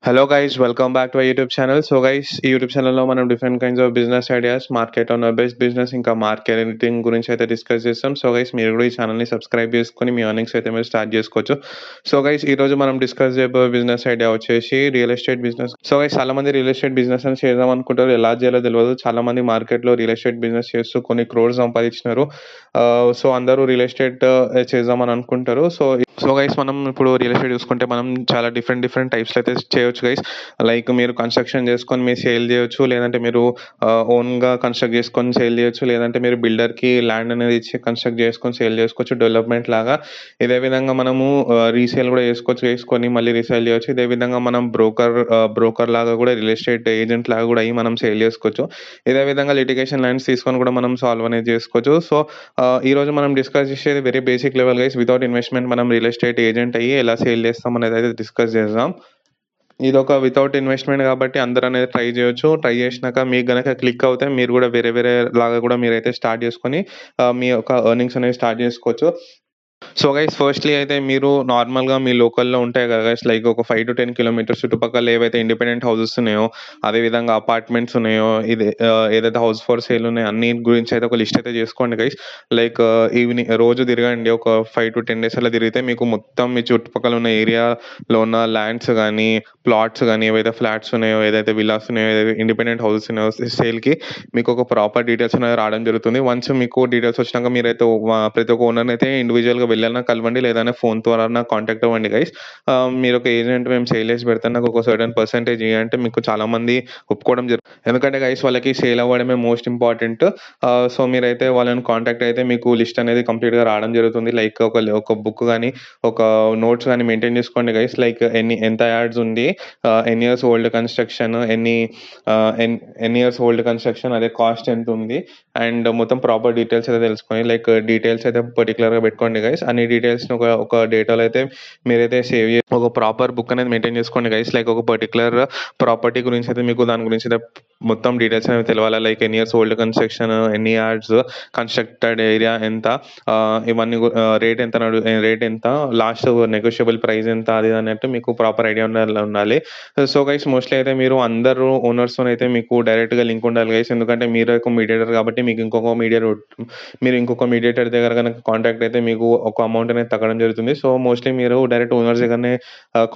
Hello guys, welcome back to YouTube channel. So guys, ఈ YouTube ఛానల్లో మనం different kinds of business ideas, market on best business, ఇంకా marketing గురించి అయితే discuss చేస్తాం. సో గైస్, మీరు కూడా ఈ ఛానల్ని సబ్స్క్రైబ్ చేసుకొని మీ ఎర్నింగ్స్ అయితే మీరు స్టార్ట్ చేసుకోవచ్చు. సో గైస్, ఈ రోజు మనం డిస్కస్ చేయబోయే బిజినెస్ ఐడియా వచ్చేసి real estate business. So guys, చాలా మంది రియల్ ఎస్టేట్ బిజినెస్ అని చేద్దాం అనుకుంటారు, ఎలా చేయాలో తెలియదు. చాలా మంది మార్కెట్లో రియల్ ఎస్టేట్ బిజినెస్ చేస్తూ కొన్ని క్రోర్స్ సంపాదించినారు. సో అందరూ రియల్ ఎస్టేట్ చేద్దామని అనుకుంటారు. సో గైస్, మనం ఇప్పుడు రియల్ ఎస్టేట్ చూసుకుంటే మనం చాలా డిఫరెంట్ టైప్స్లో అయితే చేయొచ్చు గైస్. లైక్ మీరు కన్స్ట్రక్షన్ చేసుకొని మీరు సేల్ చేయొచ్చు, లేదంటే మీరు ఓన్గా కన్స్ట్రక్ట్ చేసుకొని సేల్ చేయొచ్చు, లేదంటే మీరు బిల్డర్కి ల్యాండ్ అనేది ఇచ్చి కన్స్ట్రక్ట్ చేసుకొని సేల్ చేసుకోవచ్చు డెవలప్మెంట్ లాగా. ఇదే విధంగా మనము రీసేల్ కూడా చేసుకొని మళ్ళీ రీసేల్ చేయొచ్చు. ఇదే విధంగా మనం బ్రోకర్ లాగా కూడా రియల్ ఎస్టేట్ ఏజెంట్ లాగా కూడా అయ్యి మనం సేల్ చేసుకోవచ్చు. ఇదే విధంగా లిటిగేషన్ ల్యాండ్స్ తీసుకొని కూడా మనం సాల్వ్ అనేది చేసుకోవచ్చు. సో ఈరోజు మనం డిస్కస్ చేసేది very basic level guys. Without investment మనం రియల్ ఎస్టేట్ ఏజెంట్ అయ్యి ఎలా సేల్ చేస్తాం అనేది అయితే డిస్కస్ చేద్దాం. ఇది ఒక వితౌట్ ఇన్వెస్ట్మెంట్ కాబట్టి అందరూ అనేది ట్రై చేయొచ్చు. ట్రై చేసినాక మీకు గనక క్లిక్ అవుతే మీరు కూడా వేరే లాగా కూడా మీరైతే స్టార్ట్ చేసుకొని మీ యొక్క ఎర్నింగ్స్ అనేది స్టార్ట్ చేసుకోవచ్చు. సో గైస్, ఫస్ట్లీ అయితే మీరు నార్మల్గా మీ లోకల్లో ఉంటాయి కదా గైస్, లైక్ ఒక 5 to 10 కిలోమీటర్స్ చుట్టుపక్కల ఏవైతే ఇండిపెండెంట్ హౌసెస్ ఉన్నాయో, అదేవిధంగా అపార్ట్మెంట్స్ ఉన్నాయో, ఏదైతే హౌస్ ఫర్ సేల్ ఉన్నాయో అన్ని గురించి అయితే ఒక లిస్ట్ అయితే చేసుకోండి గైస్. లైక్ ఈవినింగ్ రోజు తిరగండి, ఒక 5 to 10 డేస్ అలా తిరిగితే మీకు మొత్తం మీ చుట్టుపక్కల ఉన్న ఏరియాలో ఉన్న ల్యాండ్స్ కానీ ప్లాట్స్ కానీ ఏవైతే ఫ్లాట్స్ ఉన్నాయో, ఏదైతే విల్లాస్ ఉన్నాయో, ఏదైతే ఇండిపెండెంట్ హౌసెస్ ఉన్నాయో సేల్కి మీకు ఒక ప్రాపర్ డీటెయిల్స్ అనేది రావడం జరుగుతుంది. వన్స్ మీకు డీటెయిల్స్ వచ్చినాక మీరైతే ప్రతి ఒక్క ఓనర్ని అయితే ఇండివిజువల్గా వెళ్ళాలన్నా కలవండి, లేదంటే ఫోన్ ద్వారా కాంటాక్ట్ అవ్వండి గైస్. మీరు ఒక ఏజెంట్ మేము సేల్ చేసి పెడతాను, నాకు ఒక సర్టన్ పర్సెంటేజ్ ఇవ్వంటే మీకు చాలా మంది ఒప్పుకోవడం జరుగుతుంది. ఎందుకంటే గైస్, వాళ్ళకి సేల్ అవ్వడమే మోస్ట్ ఇంపార్టెంట్. సో మీరైతే వాళ్ళని కాంటాక్ట్ అయితే మీకు లిస్ట్ అనేది కంప్లీట్గా రావడం జరుగుతుంది. లైక్ ఒక బుక్ కానీ ఒక నోట్స్ కానీ మెయింటైన్ చేసుకోండి గైస్. లైక్ ఎంత యాడ్స్ ఉంది, ఎన్ని ఇయర్స్ ఓల్డ్ కన్స్ట్రక్షన్, ఎన్ని ఇయర్స్ ఓల్డ్ కన్స్ట్రక్షన్, అదే కాస్ట్ ఎంత ఉంది, అండ్ మొత్తం ప్రాపర్ డీటెయిల్స్ అయితే తెలుసుకొని లైక్ డీటెయిల్స్ అయితే పర్టికులర్గా పెట్టుకోండి గైస్. అన్ని డీటెయిల్స్ని ఒక డేటాలో అయితే మీరైతే సేవ్ చేసి ఒక ప్రాపర్ బుక్ అనేది మెయింటైన్ చేసుకోండి గైస్. లైక్ ఒక పర్టికులర్ ప్రాపర్టీ గురించి అయితే మీకు దాని గురించి అయితే మొత్తం డీటెయిల్స్ అనేవి తెలవాలి. లైక్ ఎన్ని ఇయర్స్ ఓల్డ్ కన్స్ట్రక్షన్, ఎన్ని యార్డ్స్, కన్స్ట్రక్టెడ్ ఏరియా ఎంత, ఇవన్నీ రేట్ ఎంత, లాస్ట్ నెగోషియబుల్ ప్రైస్ ఎంత, అది అన్నట్టు మీకు ప్రాపర్ ఐడియా ఉండాలి. సో గైస్, మోస్ట్లీ అయితే మీరు అందరూ ఓనర్స్తో అయితే మీకు డైరెక్ట్గా లింక్ ఉండాలి గైస్. ఎందుకంటే మీరు ఒక మీడియేటర్ కాబట్టి మీకు ఇంకొక మీడియేటర్ దగ్గర కనుక కాంటాక్ట్ అయితే మీకు ఒక అమౌంట్ అనేది తగ్గడం జరుగుతుంది. సో మోస్ట్లీ మీరు డైరెక్ట్ ఓనర్స్ దగ్గరనే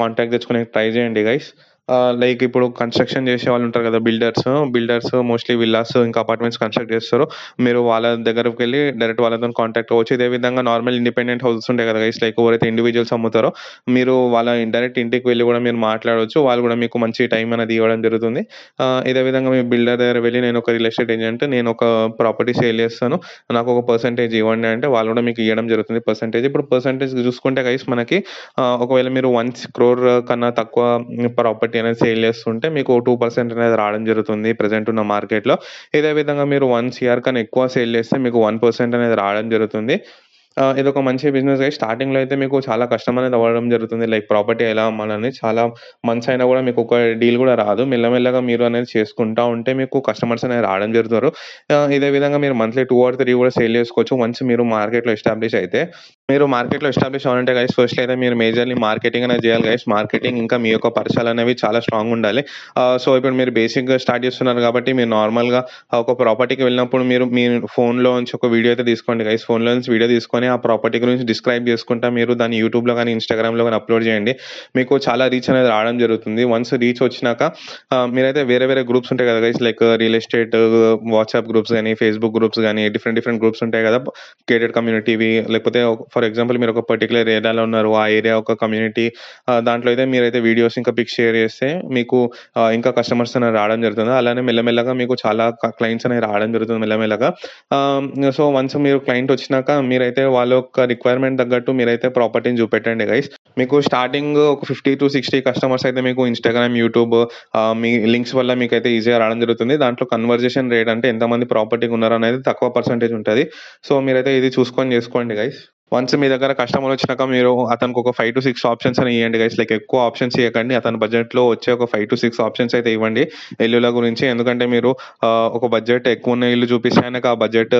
కాంటాక్ట్ తెచ్చుకునే ట్రై చేయండి గైస్. లైక్ ఇప్పుడు కన్స్ట్రక్షన్ చేసే వాళ్ళు ఉంటారు కదా, బిల్డర్స్ మోస్ట్లీ విల్లాస్ ఇంకా అపార్ట్మెంట్స్ కన్స్ట్రక్ట్ చేస్తారు. మీరు వాళ్ళ దగ్గరకు వెళ్ళి డైరెక్ట్ వాళ్ళతో కాంటాక్ట్ అవ్వచ్చు. ఇదే విధంగా నార్మల్ ఇండిపెండెంట్ హౌసెస్ ఉంటాయి కదా గైస్, లైక్ ఎవరైతే ఇండివిజువల్స్ అమ్ముతారో మీరు వాళ్ళ డైరెక్ట్ ఇంటికి వెళ్ళి కూడా మీరు మాట్లాడవచ్చు. వాళ్ళు కూడా మీకు మంచి టైం అనేది ఇవ్వడం జరుగుతుంది. ఇదే విధంగా మీ బిల్డర్ దగ్గర వెళ్ళి నేను ఒక రియల్ ఎస్టేట్ ఏజెంట్, నేను ఒక ప్రాపర్టీ సేల్ చేస్తాను, నాకు ఒక పర్సెంటేజ్ ఇవ్వండి అంటే వాళ్ళు కూడా మీకు ఇవ్వడం జరుగుతుంది పర్సెంటేజ్. ఇప్పుడు పర్సెంటేజ్ చూసుకుంటే గైస్ మనకి ఒకవేళ మీరు 1 crore కన్నా తక్కువ ప్రాపర్టీ అనేది సేల్ చేస్తుంటే మీకు 2% అనేది రావడం జరుగుతుంది ప్రెసెంట్ ఉన్న మార్కెట్లో. ఇదే విధంగా మీరు 1 CR కన్నా ఎక్కువ సేల్ చేస్తే మీకు 1% అనేది రావడం జరుగుతుంది. ఇదొక మంచి బిజినెస్ గైస్. స్టార్టింగ్లో అయితే మీకు చాలా కష్టం అనేది అవ్వడం జరుగుతుంది, లైక్ ప్రాపర్టీ ఎలా అమ్మాలని. చాలా మంత్స్ అయినా కూడా మీకు ఒక డీల్ కూడా రాదు. మెల్లమెల్లగా మీరు అనేది చేసుకుంటా ఉంటే మీకు కస్టమర్స్ అనేది రావడం జరుగుతారు. ఇదే విధంగా మీరు మంత్లీ 2 or 3 కూడా సేల్ చేసుకోవచ్చు వన్స్ మీరు మార్కెట్లో ఎస్టాబ్లిష్ అయితే. మీరు మార్కెట్లో ఎస్టాబ్లిష్ అవ్వాలంటే గైస్, ఫస్ట్ అయితే మీరు మేజర్లీ మార్కెటింగ్ అనేది చేయాలి గైస్. మార్కెటింగ్ ఇంకా మీ యొక్క పరిచయాలు అనేవి చాలా స్ట్రాంగ్ ఉండాలి. సో ఇప్పుడు మీరు బేసిక్గా స్టార్ట్ చేస్తున్నారు కాబట్టి మీరు నార్మల్గా ఒక ప్రాపర్టీకి వెళ్ళినప్పుడు మీరు మీ ఫోన్లో నుంచి ఒక వీడియో అయితే తీసుకోండి గైస్. ఫోన్లో నుంచి వీడియో తీసుకొని ఆ ప్రాపర్టీ గురించి డిస్క్రైబ్ చేసుకుంటా మీరు దాన్ని యూట్యూబ్లో కానీ ఇన్స్టాగ్రామ్లో కానీ అప్లోడ్ చేయండి. మీకు చాలా రీచ్ అనేది రావడం జరుగుతుంది. వన్స్ రీచ్ వచ్చినాక మీరైతే వేరే గ్రూప్స్ ఉంటాయి కదా guys, like real estate WhatsApp groups కానీ, ఫేస్బుక్ గ్రూప్స్ కానీ, డిఫరెంట్ గ్రూప్స్ ఉంటాయి కదా, గేటెడ్ కమ్యూనిటీవి, లేకపోతే ఫర్ ఎగ్జాంపుల్ మీరు ఒక పర్టికులర్ ఏరియాలో ఉన్నారు, ఆ ఏరియా ఒక కమ్యూనిటీ, దాంట్లో అయితే మీరైతే వీడియోస్ ఇంకా పిక్స్ షేర్ చేస్తే మీకు ఇంకా కస్టమర్స్ అనేది రావడం జరుగుతుంది. అలానే మెల్లమెల్లగా మీకు చాలా క్లయింట్స్ అనేది రావడం జరుగుతుంది మెల్లమెల్లగా. సో వన్స్ మీరు క్లయింట్ వచ్చినాక మీరైతే వాళ్ళ యొక్క రిక్వైర్మెంట్ తగ్గట్టు మీరైతే ప్రాపర్టీని చూపెట్టండి గైస్. మీకు స్టార్టింగ్ ఒక 50 to 60 కస్టమర్స్ అయితే మీకు ఇన్స్టాగ్రామ్, యూట్యూబ్ మీ లింక్స్ వల్ల మీకు అయితే ఈజీగా రావడం జరుగుతుంది. దాంట్లో కన్వర్జేషన్ రేట్ అంటే ఎంతమంది ప్రాపర్టీకి ఉన్నారు అనేది తక్కువ పర్సెంటేజ్ ఉంటుంది. సో మీరైతే ఇది చూసుకొని చేసుకోండి గైస్. వన్స్ మీ దగ్గర కస్టమర్ వచ్చినాక మీరు అతనికి ఒక 5-6 ఆప్షన్స్ అని ఇవ్వండి గైస్. లైక్ ఎక్కువ ఆప్షన్స్ ఇవ్వకండి. అతని బడ్జెట్‌లో వచ్చే ఒక 5-6 ఆప్షన్స్ అయితే ఇవ్వండి ఇల్లుల గురించి. ఎందుకంటే మీరు ఒక బడ్జెట్ ఎక్కువ ఉన్న ఇల్లు చూపిస్తే ఆయనకు ఆ బడ్జెట్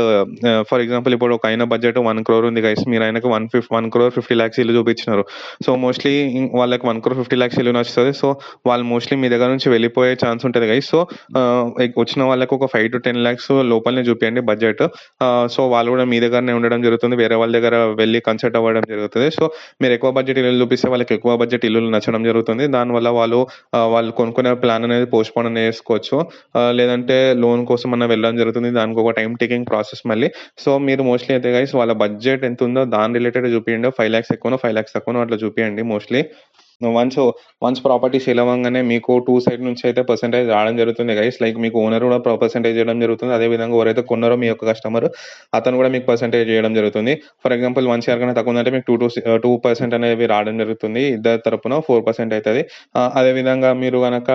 ఫర్ ఎగ్జాంపుల్ ఇప్పుడు ఒక ఆయన బడ్జెట్ 1 crore ఉంది గైస్. మీరు ఆయనకు 1,50,00,000 ఇల్లు చూపించినారు. సో మోస్ట్లీ వాళ్ళకి 1,50,00,000 ఇల్లు నచ్చుతుంది. సో వాళ్ళు మోస్ట్లీ మీ దగ్గర నుంచి వెళ్ళిపోయే ఛాన్స్ ఉంటుంది గైస్. సో వచ్చిన వాళ్ళకి ఒక 5-10 lakhs లోపలనే చూపియండి బడ్జెట్. సో వాళ్ళు కూడా మీ దగ్గరనే ఉండడం జరుగుతుంది. వేరే వాళ్ళ దగ్గర వెళ్ళి కన్సల్ట్ అవ్వడం జరుగుతుంది. సో మీరు ఎక్కువ బడ్జెట్ ఇల్లులు చూపిస్తే వాళ్ళకి ఎక్కువ బడ్జెట్ ఇల్లులు నచ్చడం జరుగుతుంది. దానివల్ల వాళ్ళు కొనుక్కునే ప్లాన్ అనేది పోస్ట్‌పోన్ చేసుకోవచ్చు. లేదంటే లోన్ కోసం అన్నా వెళ్ళడం జరుగుతుంది. దానికి ఒక టైమ్ టేకింగ్ ప్రాసెస్ మళ్ళీ. సో మీరు మోస్ట్లీ అయితే గైస్ వాళ్ళ బడ్జెట్ ఎంత ఉందో దాని రిలేటెడ్ చూపియండి. 5 lakhs ఎక్కువనో 5 lakhs తక్కువనో అట్లా చూపియండి mostly. Once once property sale అవ్వంగానే మీకు 2 సైడ్ నుంచి అయితే పర్సెంటేజ్ రావడం జరుగుతుంది గైస్. లైక్ మీకు ఓనర్ కూడా పర్సెంటేజ్ ఇవ్వడం జరుగుతుంది. అదేవిధంగా ఎవరైతే కొన్నారో మీ యొక్క కస్టమర్ అతను కూడా మీకు పర్సెంటేజ్ ఇవ్వడం జరుగుతుంది. ఫర్ ఎగ్జాంపుల్ 1 CR కన్నా తక్కువ ఉందంటే మీకు 2% అనేవి రావడం జరుగుతుంది. ఇద్దరి తరపున 4% అయితది. అదేవిధంగా మీరు గనక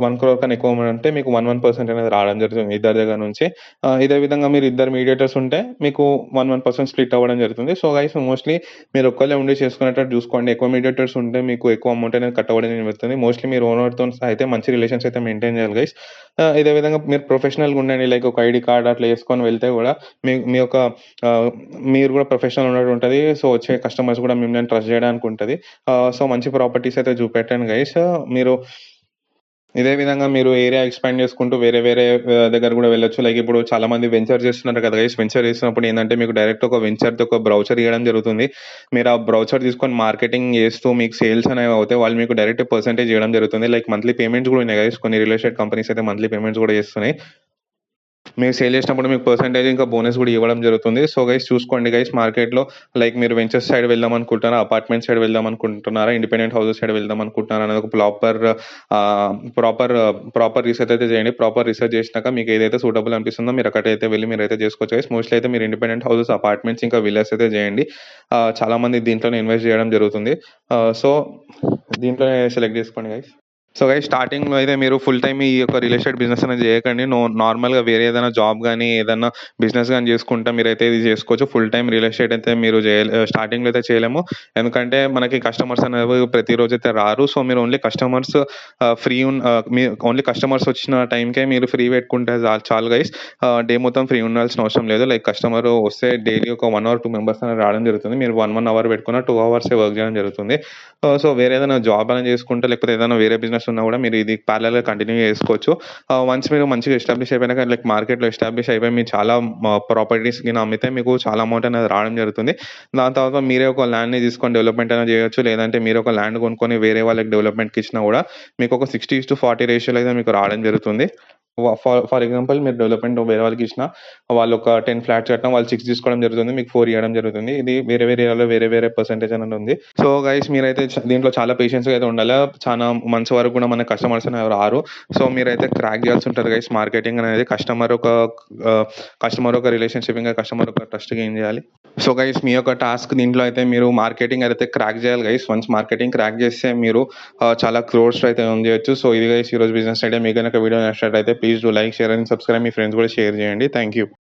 1 crore కన్నా ఎక్కువ ఉంటే మీకు 1% అనేది రావడం జరుగుతుంది ఇద్దరి దగ్గర నుంచి. ఇదే విధంగా మీరు ఇద్దరు మీడియేటర్స్ ఉంటే మీకు 1% స్ప్లిట్ అవ్వడం జరుగుతుంది. సో గైస్ మోస్ట్లీ మీరు ఒక్కళ్ళే ఉండి చేసుకునేటట్టు చూసుకోండి. ఎక్కువ మీడియేటర్స్ ఉంటే మీకు ఎక్కువ అమౌంట్ అనేది కట్ అవ్వడం జరుగుతుంది. మోస్ట్లీ మీరు ఓనర్‌తో అయితే మంచి రిలేషన్స్ అయితే మెయింటైన్ చేయాలి గైస్. ఇదే విధంగా మీరు ప్రొఫెషనల్‌గా ఉండండి. లైక్ ఒక ఐడీ కార్డ్ అట్లా యేసుకొని వెళ్తే కూడా మీ మీ యొక్క మీరు కూడా ప్రొఫెషనల్ ఉన్నట్టు ఉంటది. సో వచ్చే కస్టమర్స్ కూడా మిమ్మల్ని ట్రస్ట్ చేయడానికి ఉంటది. సో మంచి ప్రాపర్టీస్ అయితే చూపెట్టండి గైస్. మీరు ఇదే విధంగా మీరు ఏరియా ఎక్స్‌పాండ్ చేసుకుంటూ వేరే వేరే దగ్గర గూడా వెళ్ళొచ్చు. లైక్ ఇప్పుడు చాలామంది వెంచర్ చేస్తున్నారు కదా గైస్. వెంచర్ చేసినప్పుడు ఏందంటే మీకు డైరెక్ట్ ఒక వెంచర్‌ది ఒక బ్రౌచర్ ఇయ్యడం జరుగుతుంది. మీరు ఆ బ్రౌచర్ తీసుకొని మార్కెటింగ్ చేస్తూ మీకు సేల్స్ అనేవి అవుతాయి. వాళ్ళు మీకు డైరెక్ట్ పర్సెంటేజ్ ఇవ్వడం జరుగుతుంది. లైక్ మంత్లీ పేమెంట్స్ గూడా ఉన్నాయి గైస్. కొన్ని రియల్ ఎస్టేట్ కంపెనీస్ అయితే మంత్లీ పేమెంట్స్ గూడా చేస్తున్నాయి. మీరు సేల్ చేసినప్పుడు మీకు పర్సెంటేజ్ ఇంకా బోనస్ కూడా ఇవ్వడం జరుగుతుంది. సో గైస్ చూసుకోండి గైస్ మార్కెట్‌లో లైక్ మీరు వెంచర్స్ సైడ్ వెళ్దాం అనుకుంటున్నారా? అపార్ట్మెంట్ సైడ్ వెళ్దాం అనుకుంటున్నారా? ఇండిపెండెంట్ హౌసెస్ సైడ్ వెళ్దాం అనుకుంటున్నారా? అనేది ఒక ప్రాపర్ రీసెర్చ్ అయితే చేయండి. ప్రాపర్ రీసెర్చ్ చేసినాక మీకు ఏదైతే సూటబుల్ అనిపిస్తుందో మీరు అక్కడైతే వెళ్లి మీరైతే చేసుకోవచ్చు గైస్. మోస్ట్‌లీ అయితే మీరు ఇండిపెండెంట్ హౌసెస్, అపార్ట్మెంట్స్ ఇంకా విల్లాస్ అయితే చేయండి. చాలామంది దీంట్లోనే ఇన్వెస్ట్ చేయడం జరుగుతుంది. సో దీంట్లోనే సెలెక్ట్ చేసుకోండి గైస్. సో గైస్ స్టార్టింగ్‌లో అయితే మీరు ఫుల్ టైమ్ ఈ యొక్క రియల్ ఎస్టేట్ బిజినెస్ అనేది చేయకండి. నార్మల్‌గా వేరే ఏదైనా జాబ్ గానీ, ఏదన్నా బిజినెస్ గానీ చేసుకుంటా మీరైతే ఇది చేసుకోవచ్చు. ఫుల్ టైమ్ రియల్ ఎస్టేట్ అయితే మీరు స్టార్టింగ్‌లో అయితే చేయలేము. ఎందుకంటే మనకి కస్టమర్స్ అనేవి ప్రతిరోజు అయితే రారు. సో మీరు ఓన్లీ కస్టమర్స్ మీ ఓన్లీ కస్టమర్స్ వచ్చిన టైంకే మీరు ఫ్రీ పెట్టుకుంటే చాలు గైస్. డే మొత్తం ఫ్రీ ఉండాల్సిన అవసరం లేదు. లైక్ కస్టమర్ వస్తే డైలీ ఒక 1 or 2 మెంబర్స్ అనేది రావడం జరుగుతుంది. మీరు 1 అవర్ పెట్టుకున్న 2 అవర్సే వర్క్ చేయడం జరుగుతుంది. సో వేరే ఏదైనా జాబ్ అనేది చేసుకుంటే లేకపోతే ఏదైనా వేరే బిజినెస్ ఉన్నా కూడా మీరు ఇది ప్యారలల్‌గా కంటిన్యూ చేసుకోవచ్చు. వన్స్ మీరు మంచిగా ఎస్టాబ్లిష్ అయిపోయినాక లైక్ మార్కెట్‌లో ఎస్టాబ్లిష్ అయిపోయి మీరు చాలా ప్రాపర్టీస్ గిన అమ్మితే మీకు చాలా అమౌంట్ అనేది రావడం జరుగుతుంది. దాని తర్వాత మీరే ఒక ల్యాండ్‌ని తీసుకొని డెవలప్‌మెంట్ అనేది చేయొచ్చు. లేదంటే మీరు ఒక ల్యాండ్ కొనుక్కొని వేరే వాళ్ళకి డెవలప్‌మెంట్‌కి ఇచ్చినా కూడా మీకు ఒక 60:40 రేషియోలో అయితే మీకు రావడం జరుగుతుంది. ఫర్ ఎగ్జాంపుల్ మీరు డెవలప్‌మెంట్ వేరే వాళ్ళకి ఇచ్చినా వాళ్ళు ఒక 10 ఫ్లాట్స్ కట్టినా వాళ్ళు 6 తీసుకోవడం జరుగుతుంది. మీకు 4 ఇవ్వడం జరుగుతుంది. ఇది వేరే వేరే ఏరియాలో వేరే వేరే పర్సెంటేజ్ అనేది ఉంది. సో గైస్ మీరైతే దీంట్లో చాలా పేషెన్స్‌గా అయితే ఉండాలా. చానా మంత్స్ వరకు కూడా మన కస్టమర్స్ అనేవి రారు. సో మీరైతే క్రాక్ చేయాల్సి ఉంటది గైస్ మార్కెటింగ్ అనేది. కస్టమర్ ఒక రిలేషన్‌షిప్, ఇంకా కస్టమర్ ఒక ట్రస్ట్ గెయిన్ చేయాలి. సో గైస్ మీ యొక్క టాస్క్ దీంట్లో అయితే మీరు మార్కెటింగ్ అయితే క్రాక్ చేయాలి గైస్. వన్స్ మార్కెటింగ్ క్రాక్ చేస్తే మీరు చాలా క్రోర్స్ అయితే ఎర్న్ చేయొచ్చు. సో ఇది గైస్ ఈరోజు బిజినెస్ ఐడియా. మీకు గనుక వీడియో నచ్చినట్లయితే please do like, share and subscribe. Me friends కూడా షేర్ చేయండి. Thank you.